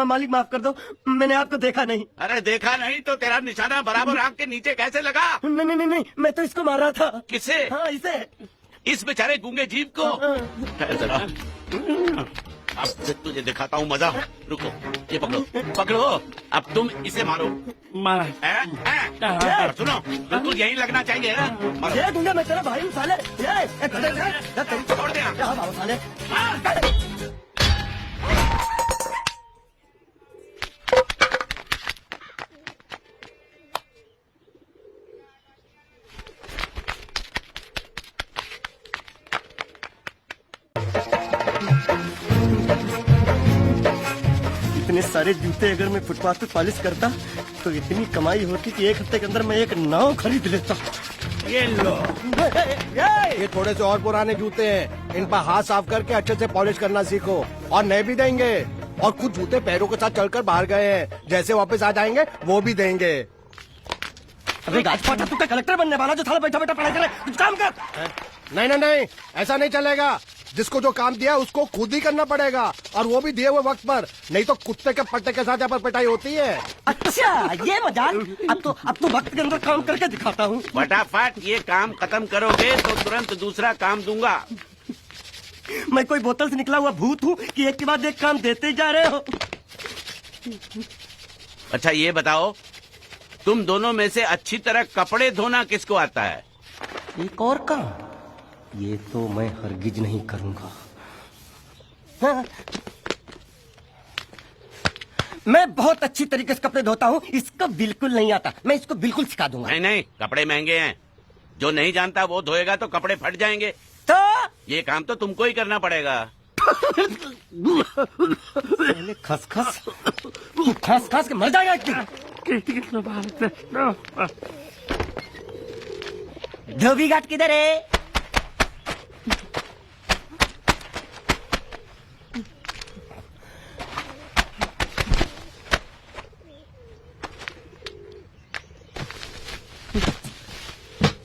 मालिक माफ कर दो, मैंने आपको देखा नहीं। अरे देखा नहीं तो तेरा निशाना बराबर आंख के नीचे कैसे लगा? नहीं, मैं तो इसको मार रहा था। किसे? हाँ, इसे। इस बेचारे गूंगे जीव को? अब तुझे दिखाता हूँ मजा। रुको, ये पकड़ो पकड़ो, अब तुम इसे मारो। मारा। सुनो, बिल्कुल यही लगना चाहिए। ये दूंगा मैं तेरा भाई हूँ साले। छोड़ दे साले। इतने सारे जूते अगर मैं फुटपाथ पे पॉलिश करता तो इतनी कमाई होती कि एक हफ्ते के अंदर मैं एक नाव खरीद लेता। ये लो। ये थोड़े से और पुराने जूते हैं, इन पर हाथ साफ करके अच्छे से पॉलिश करना सीखो, और नए भी देंगे। और कुछ जूते पैरों के साथ चलकर बाहर गए हैं, जैसे वापस आ जाएंगे वो भी देंगे। अबे गाजपाटा, तू क्या कलेक्टर बनने वाला जो साला बैठा बैठा पढ़ाई करे? कुछ काम कर। नहीं, ऐसा नहीं चलेगा। जिसको जो काम दिया उसको खुद ही करना पड़ेगा, और वो भी दिए हुए वक्त पर, नहीं तो कुत्ते के पट्टे के साथ यहाँ पर पिटाई होती है। अच्छा, ये मजाक। अब तो वक्त के अंदर काम करके दिखाता हूँ। फटाफट ये काम खत्म करोगे तो तुरंत दूसरा काम दूंगा। मैं कोई बोतल से निकला हुआ भूत हूँ कि एक के बाद एक काम देते जा रहे हो? अच्छा ये बताओ, तुम दोनों में से अच्छी तरह कपड़े धोना किसको आता है? एक और काम? ये तो मैं हरगिज नहीं करूंगा। हाँ। मैं बहुत अच्छी तरीके से कपड़े धोता हूँ, इसको बिल्कुल नहीं आता। मैं इसको बिल्कुल सिखा दूंगा। नहीं, कपड़े महंगे हैं। जो नहीं जानता वो धोएगा तो कपड़े फट जाएंगे। तो ये काम तो तुमको ही करना पड़ेगा। खस खस के मर जाएगा एक दिन। धोबी घाट किधर है?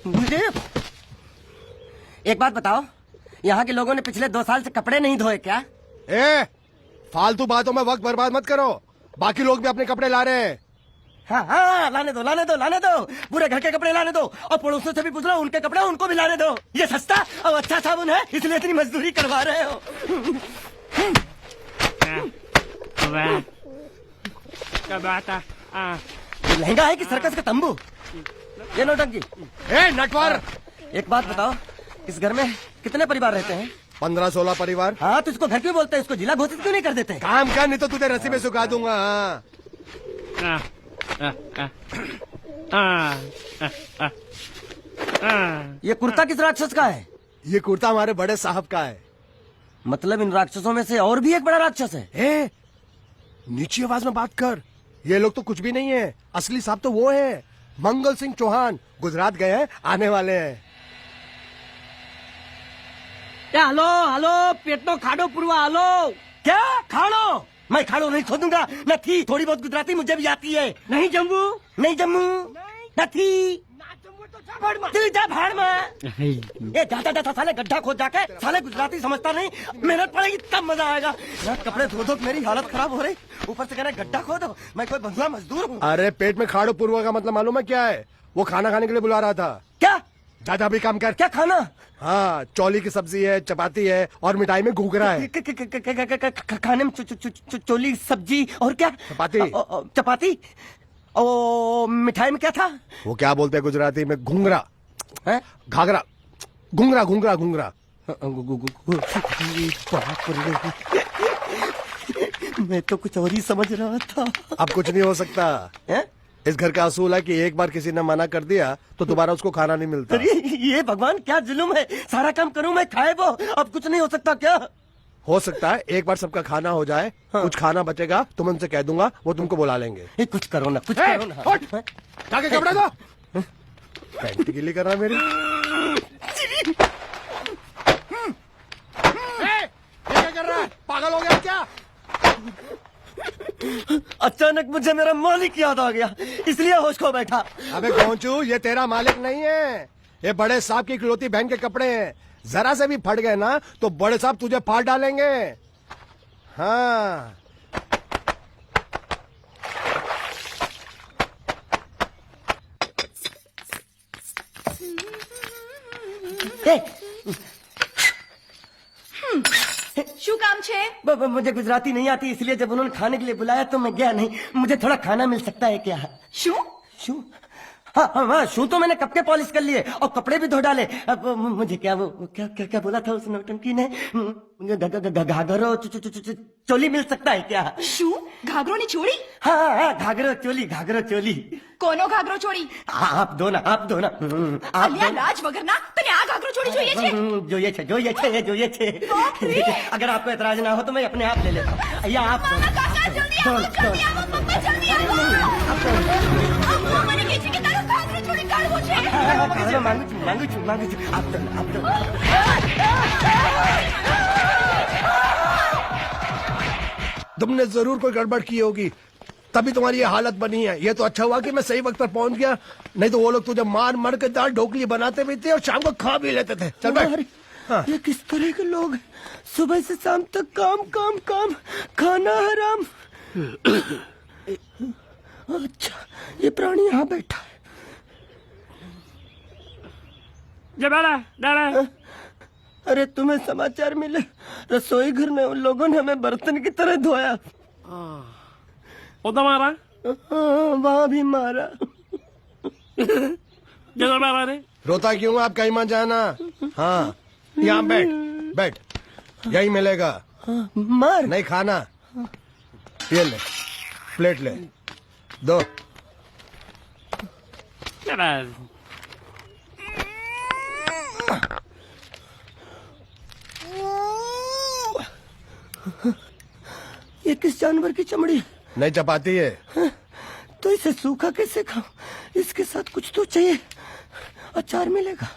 मुझे एक बात बताओ, यहाँ के लोगों ने पिछले 2 साल से कपड़े नहीं धोए क्या? फालतू बातों में वक्त बर्बाद मत करो, बाकी लोग भी अपने कपड़े ला रहे हैं। हाँ, लाने दो। पूरे घर के कपड़े लाने दो, और पड़ोसियों से भी पूछ लो, उनके कपड़े उनको भी लाने दो। ये सस्ता और अच्छा साबुन है, इसलिए इतनी मजदूरी करवा रहे हो। ये लहंगा है कि सर्कस का तंबू? ये नौटंकी। नटवर, एक बात बताओ, इस घर में कितने परिवार रहते हैं? 15-16 परिवार। हाँ, तो इसको घर क्यों बोलते हैं? इसको जिला घोषित क्यों नहीं कर देते? काम कर, नहीं तो तुझे रस्सी में सुखा दूंगा। ये कुर्ता किस राक्षस का है? ये कुर्ता हमारे बड़े साहब का है। मतलब इन राक्षसों में से और भी एक बड़ा राक्षस है? नीची आवाज में बात कर। ये लोग तो कुछ भी नहीं है, असली साहब तो वो है, मंगल सिंह चौहान। गुजरात गए हैं, आने वाले हैं। हेलो, पेट तो खाड़ो पुरवा। हेलो, क्या खाड़ो? मैं खाड़ो नहीं खोदूंगा। न थी, थोड़ी बहुत गुजराती मुझे भी आती है। नहीं जम्मू, न थी। तू जा भाड़ में। ये जाता साले गड्ढा खोद जाके, साले गुजराती समझता नहीं। मेहनत पड़ेगी तब मजा आएगा। यार कपड़े धो धो मेरी हालत खराब हो रही, ऊपर से कह रहे गड्ढा खोदो। मैं कोई बंधुआ मजदूर हूँ? अरे पेट में खाड़ो पुरवा का मतलब मालूम है क्या है? वो खाना खाने के लिए बुला रहा था। क्या? दादा भी काम कर। क्या खाना? हाँ, चौली की सब्जी है, चपाती है, और मिठाई में घूघरा है। खाने में चोली सब्जी और क्या? चपाती। ओ, मिठाई में क्या था? वो क्या बोलते हैं गुजराती में? घूंघरा। घाघरा। घूंघरा। मैं तो कुछ और ही समझ रहा था। अब कुछ नहीं हो सकता है? इस घर का असूल है कि एक बार किसी ने मना कर दिया तो दोबारा उसको खाना नहीं मिलता। अरे ये भगवान क्या जुल्म है? सारा काम करूं मैं, खाए वो। अब कुछ नहीं हो सकता क्या? हो सकता है एक बार सबका खाना हो जाए। हाँ। कुछ खाना बचेगा तो मैं उनसे कह दूंगा, वो तुमको बुला लेंगे। कुछ करो ना, कुछ करो ना। जाके कपड़े दो। पैंट गीली कर रहा मेरी। क्या कर रहा है? पागल हो गया क्या? अचानक मुझे मेरा मालिक याद आ गया, इसलिए होश खो बैठा। अबे गोंचू, ये तेरा मालिक नहीं है, ये बड़े साहब की इकलौती बहन के कपड़े हैं, जरा से भी फट गए ना तो बड़े साहब तुझे फाड़ डालेंगे। हाँ ए, શું કામ છે? मुझे गुजराती नहीं आती, इसलिए जब उन्होंने खाने के लिए बुलाया तो मैं गया नहीं। मुझे थोड़ा खाना मिल सकता है क्या? શું? शू? हाँ हाँ हाँ, शू तो मैंने कब के पॉलिश कर लिए और कपड़े भी धो डाले। अब मुझे क्या वो क्या क्या क्या बोला था उस नौटंकी ने? मुझे घाघरो चोली मिल सकता है क्या? શું? ઘાઘરોની ચોળી? हाँ हाँ, घाघरो चोली, घाघरो चोली। કોનો ઘાઘરો ચોળી? आप दो ना, आप दो ना। आप અલ્યા લાજ વગરના તને આ ઘાઘરો ચોળી જોઈએ છે? જોઈએ છે। अगर आपको एतराज ना हो तो मैं अपने आप ले लेता हूँ। या आप दो। કાકા જલ્દી આવો, दो, જલ્દી दो। આવો, પપ્પા જલ્દી આવો. અમ્મા મને કહે છે કે તારો ઘાઘરો ચોળી કાઢવો છે. मांगू छू, आप दो ना, आप दो। तुमने जरूर कोई गड़बड़ की होगी, तभी तुम्हारी ये हालत बनी है। ये तो अच्छा हुआ कि मैं सही वक्त पर पहुंच गया, नहीं तो वो लोग तुझे मार मार के दाल ढोकली बनाते भी थे और शाम को खा भी लेते थे। चल बैठ। अरे, हाँ। ये किस तरह के लोग हैं? सुबह से शाम तक काम काम काम, खाना हराम। अच्छा, ये प्राणी यहाँ बैठा है। अरे तुम्हें समाचार मिले? रसोई घर में उन लोगों ने हमें बर्तन की तरह धोया। मारा हाँ, वहाँ भी मारा। रोता क्यों? आप कहीं मत जाना। हाँ, यहाँ बैठ बैठ, यही मिलेगा। मार नहीं खाना, ये ले, प्लेट ले, दो। ये किस जानवर की चमड़ी है? नहीं चपाती है। तो इसे सूखा कैसे खाऊं? इसके साथ कुछ तो चाहिए। अचार मिलेगा?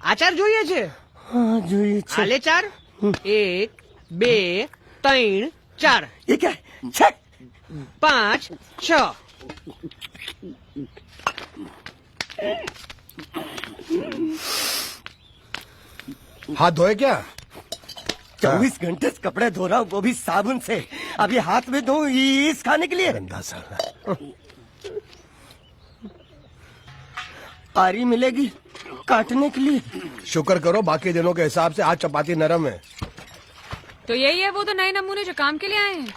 આચાર જોઈએ છે? हाँ જોઈએ છે। આલે ચાર 1 2 3 4 ये क्या है? छह। 5 6 हाथ धोए क्या? 24 घंटे से कपड़े धो रहा हूँ, वो भी साबुन से। अब ये हाथ में धो इस खाने के लिए? गंदा साला। आरी मिलेगी काटने के लिए? शुक्र करो बाकी दिनों के हिसाब से आज चपाती नरम है। तो यही है वो तो नए नमूने जो काम के लिए आए हैं।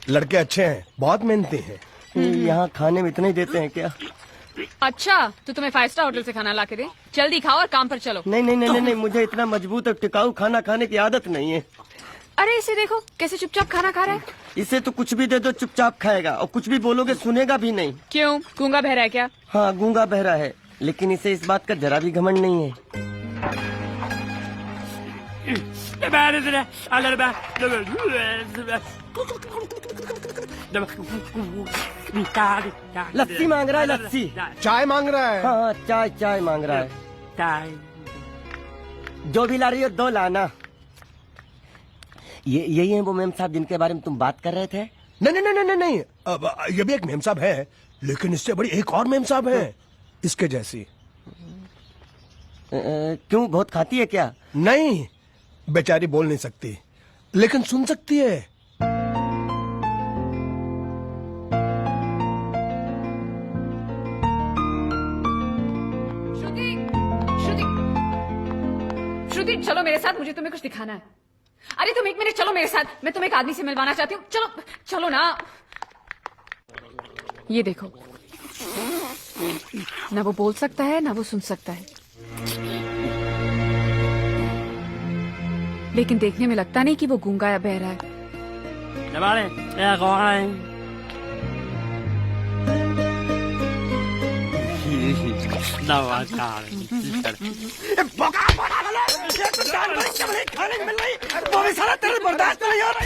लड़के अच्छे हैं, बहुत मेहनती हैं। यहाँ खाने में इतना ही देते हैं क्या? अच्छा तो तुम्हें 5 स्टार होटल से खाना ला के दे, जल्दी खाओ और काम पर चलो। नहीं, मुझे इतना मजबूत और टिकाऊ खाना खाने की आदत नहीं है। अरे इसे देखो कैसे चुपचाप खाना खा रहा है। इसे तो कुछ भी दे दो चुपचाप खाएगा, और कुछ भी बोलोगे सुनेगा भी नहीं। क्यों, गूंगा बहरा है क्या? हाँ गूंगा बहरा है, लेकिन इसे इस बात का जरा भी घमंड नहीं है। लस्सी मांग रहा है, लस्सी। चाय मांग रहा है। हाँ चाय मांग रहा है। जो भी ला रही हो 2 लाना। यही है वो मेम साहब जिनके बारे में तुम बात कर रहे थे? नहीं। अब ये भी एक मेम साहब है, लेकिन इससे बड़ी एक और मेम साहब है, इसके जैसी। क्यों, बहुत खाती है क्या? नहीं, बेचारी बोल नहीं सकती, लेकिन सुन सकती है। श्रुति चलो मेरे साथ, मुझे तुम्हें कुछ दिखाना है। अरे तुम 1 मिनट चलो मेरे साथ, मैं तुम्हें एक आदमी से मिलवाना चाहती हूँ। चलो ना। ये देखो, ना वो बोल सकता है ना वो सुन सकता है, लेकिन देखने में लगता नहीं कि वो गूंगा या बहरा है। खाने को मिल रही, वो भी सारा तेरे बर्दाश्त नहीं हो रहा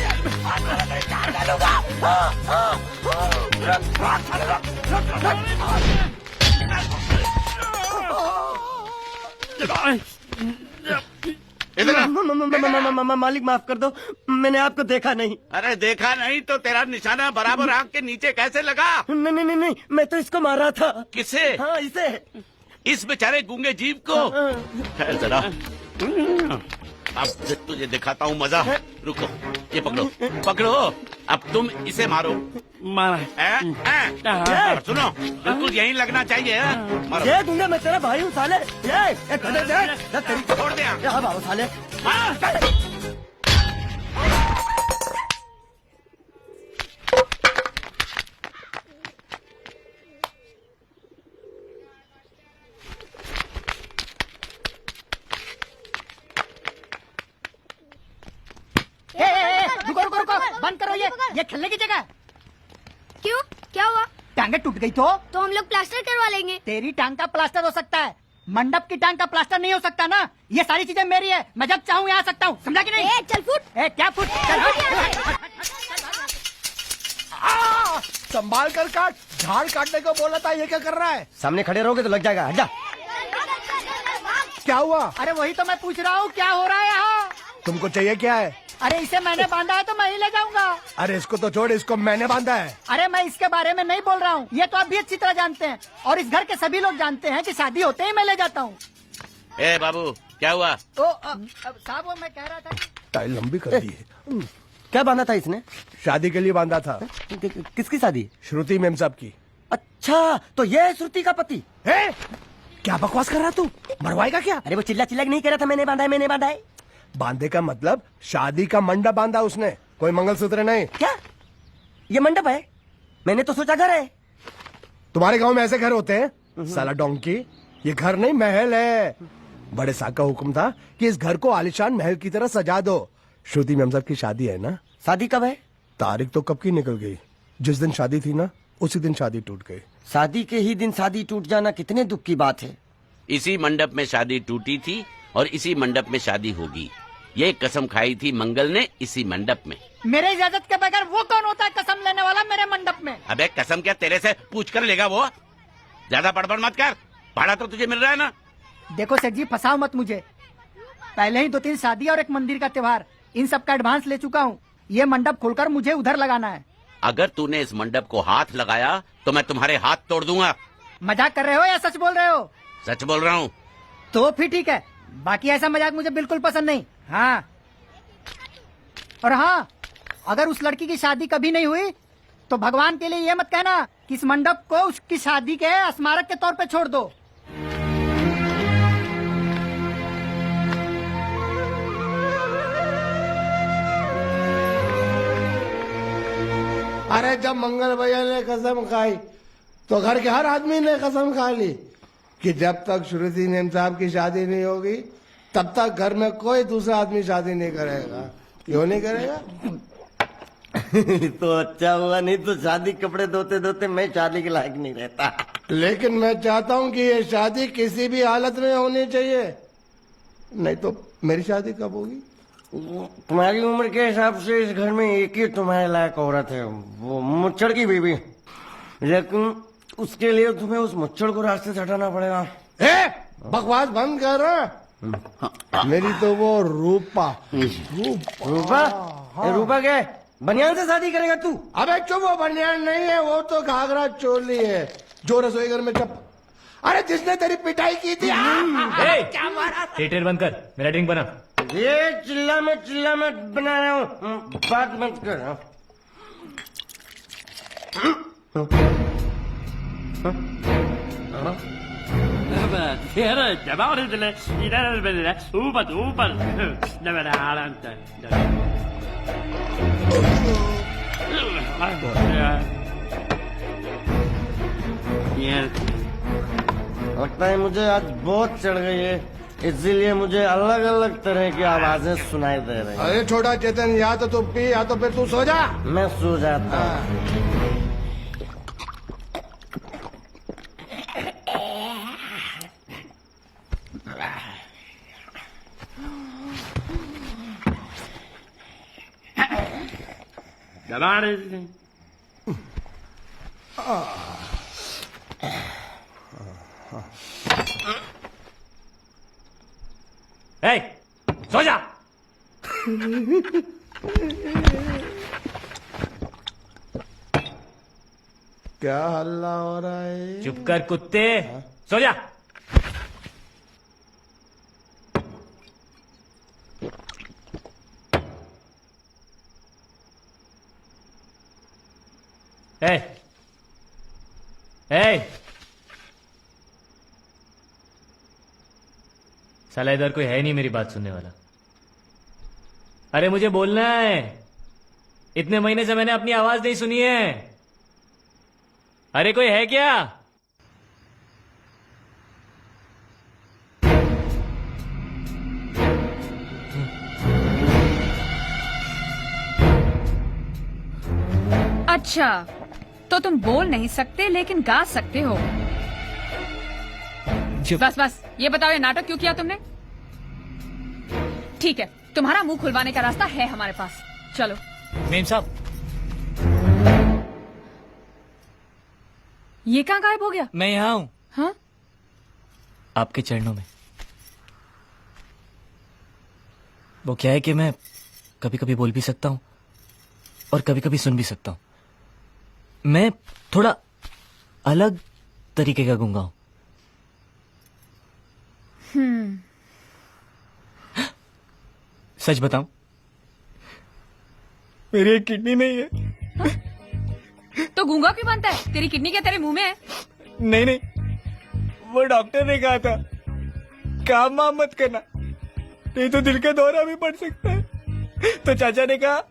इधर आ। मालिक माफ कर दो, मैंने आपको देखा नहीं। अरे देखा नहीं तो तेरा निशाना बराबर आंख के नीचे कैसे लगा? नहीं, मैं तो इसको मार रहा था। किसे? हाँ इसे। इस बेचारे गूंगे जीव को। ठहर जरा, अब तुझे दिखाता हूँ मजा। रुको, ये पकड़ो पकड़ो, अब तुम इसे मारो। मारा सुनो, बिल्कुल यहीं लगना चाहिए। मारो। ये दूंगा मैं तेरा भाई हूँ साले। ये गधे दे तेरी छोड़ दे। हाँ बाबू साले। रुको रुको रुको, बंद करो ये खेलने की जगह। क्यों, क्या हुआ? टांगे टूट गई तो हम लोग प्लास्टर करवा लेंगे। तेरी टांग का प्लास्टर हो सकता है, मंडप की टांग का प्लास्टर नहीं हो सकता ना। ये सारी चीजें मेरी है, मैं जब चाहूँ यहाँ आ सकता हूँ, समझा कि नहीं? चल फुट। क्या फुट? चल हट। संभाल कर काट, झाड़ काटने को बोला था, ये क्या कर रहा है? सामने खड़े रहोगे तो लग जाएगा। हट जा। क्या हुआ? अरे वही तो मैं पूछ रहा हूँ, क्या हो रहा है यहाँ? तुमको चाहिए क्या है? अरे इसे मैंने बांधा है तो मैं ही ले जाऊंगा। अरे इसको तो छोड़, इसको मैंने बांधा है। अरे मैं इसके बारे में नहीं बोल रहा हूँ, ये तो आप भी अच्छी तरह जानते हैं और इस घर के सभी लोग जानते हैं कि शादी होते ही मैं ले जाता हूँ। ए बाबू, क्या हुआ? तो साहब वो मैं कह रहा था टाइल लंबी कर दी है। क्या बांधा था इसने? शादी के लिए बांधा था। किसकी शादी? श्रुति मेम साहब की। अच्छा, तो ये है श्रुति का पति? है? क्या बकवास कर रहा तू? मरवाएगा क्या? अरे वो चिल्ला चिल्ला नहीं कह रहा था मैंने बांधा है मैंने बांधा है। बांधे का मतलब शादी का मंडप बांधा उसने, कोई मंगलसूत्र नहीं। क्या ये मंडप है? मैंने तो सोचा घर है। तुम्हारे गांव में ऐसे घर होते हैं साला डोंकी? ये घर नहीं, महल है। बड़े साहब का हुक्म था कि इस घर को आलिशान महल की तरह सजा दो। श्रुति मेम साहब की शादी है ना? शादी कब है? तारीख तो कब की निकल गई। जिस दिन शादी थी ना, उसी दिन शादी टूट गई। शादी के ही दिन शादी टूट जाना कितने दुख की बात है। इसी मंडप में शादी टूटी थी और इसी मंडप में शादी होगी। ये कसम खाई थी मंगल ने इसी मंडप में। मेरे इजाजत के बगैर वो कौन होता है कसम लेने वाला मेरे मंडप में? अबे कसम क्या तेरे से पूछ कर लेगा वो? ज्यादा बड़बड़ मत कर, भाड़ा तो तुझे मिल रहा है ना। देखो सेठ जी, फंसाओ मत मुझे। पहले ही 2-3 शादी और एक मंदिर का त्योहार, इन सब का एडवांस ले चुका हूँ। ये मंडप खोलकर मुझे उधर लगाना है। अगर तूने इस मंडप को हाथ लगाया तो मैं तुम्हारे हाथ तोड़ दूंगा। मजाक कर रहे हो या सच बोल रहे हो? सच बोल रहा हूँ। तो फिर ठीक है, बाकी ऐसा मजाक मुझे बिल्कुल पसंद नहीं। हाँ, और हाँ, अगर उस लड़की की शादी कभी नहीं हुई तो भगवान के लिए ये मत कहना कि इस मंडप को उसकी शादी के स्मारक के तौर पे छोड़ दो। अरे जब मंगल भैया ने कसम खाई तो घर के हर आदमी ने कसम खा ली कि जब तक श्रुति मेम साहब की शादी नहीं होगी तब तक घर में कोई दूसरा आदमी शादी नहीं करेगा। क्यों नहीं करेगा? तो अच्छा हुआ, नहीं तो शादी कपड़े धोते धोते मैं शादी के लायक नहीं रहता। लेकिन मैं चाहता हूँ कि ये शादी किसी भी हालत में होनी चाहिए, नहीं तो मेरी शादी कब होगी? तुम्हारी उम्र के हिसाब से इस घर में एक ही तुम्हारे लायक औरत है, वो मुच्छड़ की बीवी। लेकिन उसके लिए तुम्हें उस मुच्छड़ को रास्ते से हटाना पड़ेगा। बकवास बंद कर। मेरी तो वो रूपा। रूपा? रूपा क्या है? बनियान से शादी करेगा तू? अबे चुप, वो बनियान नहीं है, वो तो घाघरा चोली है जो रसोई घर में अरे जिसने तेरी पिटाई की थी। क्या मारा? थिएटर बंद कर, मेरा ड्रिंक बना। ये चिल्ला में बना रहा हूँ, बात मत कर। लगता है मुझे आज बहुत चढ़ गई है, इसीलिए मुझे अलग अलग तरह की आवाजें सुनाई दे रही हैं। अरे छोटा चेतन, या तो तू पी या तो फिर तू सो जा। मैं सो जाता हूँ। सो जा। क्या हल्ला हो रहा है? चुप कर कुत्ते, सो जा। ए, ए, साला इधर कोई है नहीं मेरी बात सुनने वाला। अरे मुझे बोलना है, इतने महीने से मैंने अपनी आवाज नहीं सुनी है। अरे कोई है क्या? अच्छा, तो तुम बोल नहीं सकते लेकिन गा सकते हो। बस बस, ये बताओ ये नाटक क्यों किया तुमने? ठीक है, तुम्हारा मुंह खुलवाने का रास्ता है हमारे पास। चलो। मेम साहब, ये कहाँ गायब हो गया? मैं यहाँ हूँ। हाँ? आपके चरणों में। वो क्या है कि मैं कभी कभी बोल भी सकता हूँ और कभी कभी सुन भी सकता हूँ। मैं थोड़ा अलग तरीके का गूंगा हूं। सच बताऊं, मेरी एक किडनी नहीं है। तो गूंगा क्यों बनता है? तेरी किडनी क्या तेरे मुंह में है? नहीं नहीं, वो डॉक्टर ने कहा था काम वाम मत करना, नहीं तो दिल का दौरा भी पड़ सकता है। तो चाचा ने कहा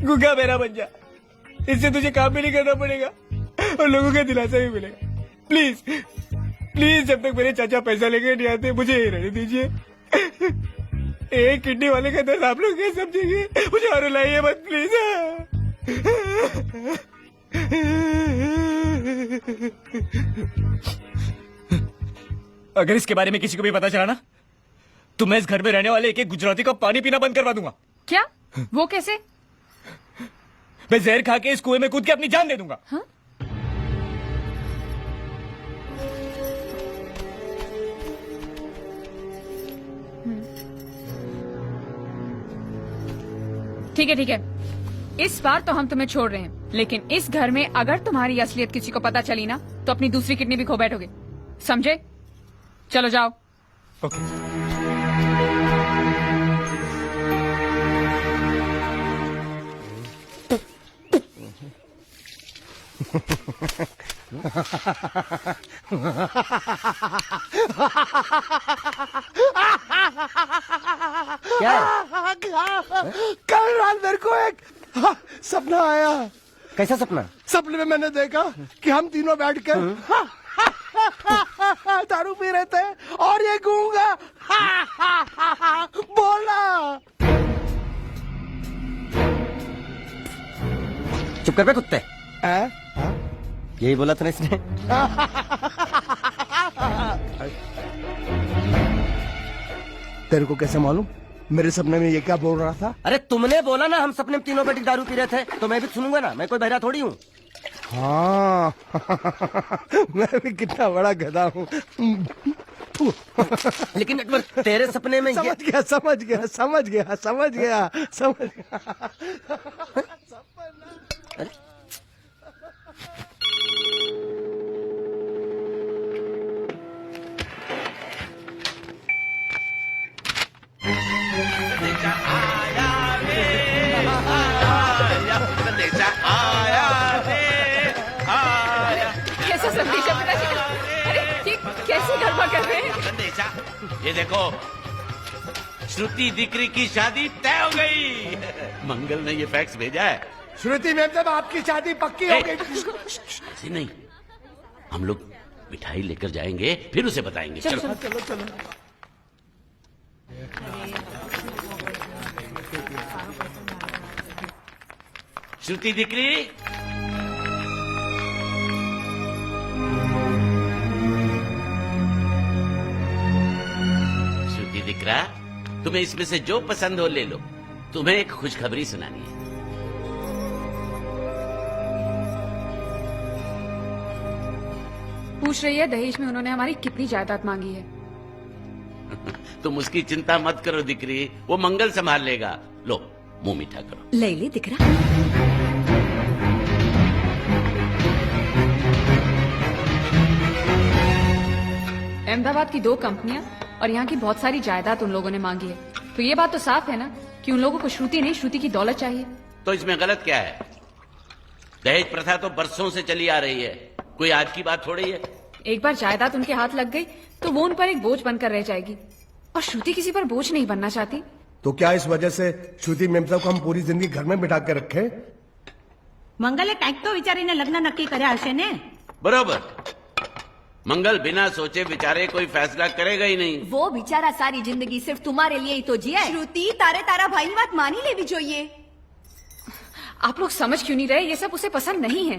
गूंगा मेरा बन जा, इससे तुझे काम भी नहीं करना पड़ेगा और लोगों का दिलासा भी मिलेगा। प्लीज प्लीज, जब तक मेरे चाचा पैसा लेके नहीं आते मुझे ये रहने दीजिए। एक किडनी वाले का दर्द आप लोग क्या समझेंगे? मुझे और रुलाइए मत प्लीज। अगर इसके बारे में किसी को भी पता चला ना, तो मैं इस घर में रहने वाले एक एक गुजराती का पानी पीना बंद करवा दूंगा। क्या? वो कैसे? मैं जहर खा के इस कुएं में कूद के अपनी जान दे दूंगा। हाँ? ठीक है ठीक है, इस बार तो हम तुम्हें छोड़ रहे हैं, लेकिन इस घर में अगर तुम्हारी असलियत किसी को पता चली ना, तो अपनी दूसरी किडनी भी खो बैठोगे, समझे? चलो जाओ। ओके। क्या है? कल रात मेरे को एक सपना आया। कैसा सपना? सपने में मैंने देखा कि हम तीनों बैठकर दारू पी रहे थे और ये गूंगा बोला। चुप कर बे कुत्ते। यही बोला था ना इसने। तेरे को कैसे मालूम मेरे सपने में ये क्या बोल रहा था? अरे तुमने बोला ना हम सपने में तीनों बेटी दारू पी रहे थे, तो मैं भी सुनूंगा ना, मैं कोई बहरा थोड़ी हूँ। हाँ मैं भी कितना बड़ा गधा हूँ। लेकिन नटवर तेरे सपने में समझ ये... गया समझ गया समझ गया समझ गया समझ गया। अरे संदेशा आया रे, आया। कैसा संदेशा पिताजी? अरे ये कैसे गड़बड़ कर रहे हैं? संदेशा, ये देखो, श्रुति दिकरी की शादी तय हो गई। मंगल ने ये फैक्स भेजा है। श्रुति मैम साहब आपकी शादी पक्की हो गई। ऐसे नहीं, हम लोग मिठाई लेकर जाएंगे, फिर उसे बताएंगे। चलो चलो चलो। श्रुति दिकरी, श्रुति दिकरा, तुम्हें इसमें से जो पसंद हो ले लो। तुम्हें एक खुशखबरी सुनानी है। पूछ रही है दहेज में उन्होंने हमारी कितनी जायदाद मांगी है। तुम उसकी चिंता मत करो दिकरी, वो मंगल संभाल लेगा। लो मुंह मीठा करो। ले ले दिख रहा। अहमदाबाद की 2 कंपनियां और यहाँ की बहुत सारी जायदाद उन लोगों ने मांगी है, तो ये बात तो साफ है ना कि उन लोगों को श्रुति नहीं, श्रुति की दौलत चाहिए। तो इसमें गलत क्या है? दहेज प्रथा तो बरसों से चली आ रही है, कोई आज की बात थोड़ी है। एक बार जायदाद उनके हाथ लग गई तो वो उन पर एक बोझ बनकर रह जाएगी, और श्रुति किसी पर बोझ नहीं बनना चाहती। तो क्या इस वजह से श्रुति मेम साहब को हम पूरी जिंदगी घर में बिठा के रखे? મંગલે કંઈક તો વિચારીને લગ્ન નક્કી કર્યા હશે ને? बरोबर, मंगल बिना सोचे विचारे कोई फैसला करेगा ही नहीं। वो बेचारा सारी जिंदगी सिर्फ तुम्हारे लिए ही तो जिया है। શ્રુતિ તારે તારા ભાઈની વાત માની લેવી જોઈએ। आप लोग समझ क्यों नहीं रहे? ये सब उसे पसंद नहीं है।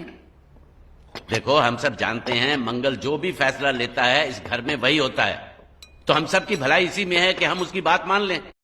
देखो, हम सब जानते हैं मंगल जो भी फैसला लेता है इस घर में वही होता है, तो हम सब की भलाई इसी में है कि हम उसकी बात मान लें।